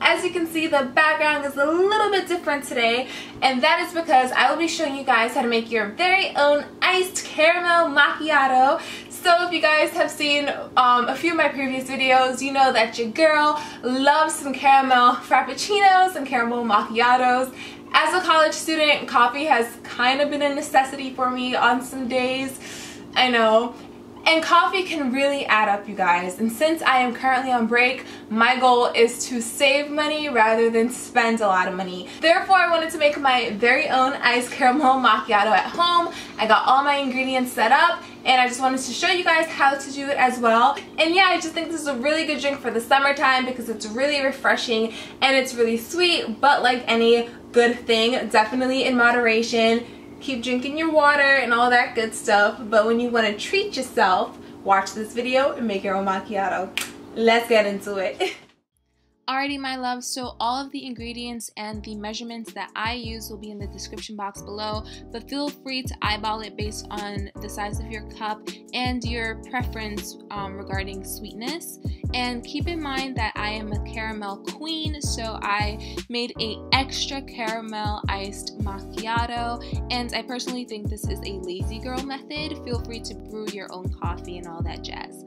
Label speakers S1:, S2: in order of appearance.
S1: As you can see, the background is a little bit different today, and that is because I will be showing you guys how to make your very own iced caramel macchiato. So if you guys have seen a few of my previous videos, you know that your girl loves some caramel frappuccinos and caramel macchiatos. As a college student, coffee has kind of been a necessity for me on some days, I know. And coffee can really add up, you guys. And since I am currently on break, my goal is to save money rather than spend a lot of money. Therefore, I wanted to make my very own iced caramel macchiato at home. I got all my ingredients set up, and I just wanted to show you guys how to do it as well. And yeah, I just think this is a really good drink for the summertime because it's really refreshing and it's really sweet, but like any good thing, definitely in moderation. Keep drinking your water and all that good stuff, but when you want to treat yourself, watch this video and make your own macchiato. Let's get into it. Alrighty, my loves, so all of the ingredients and the measurements that I use will be in the description box below, but feel free to eyeball it based on the size of your cup and your preference regarding sweetness. And keep in mind that I am a caramel queen, so I made an extra caramel iced macchiato, and I personally think this is a lazy girl method. Feel free to brew your own coffee and all that jazz.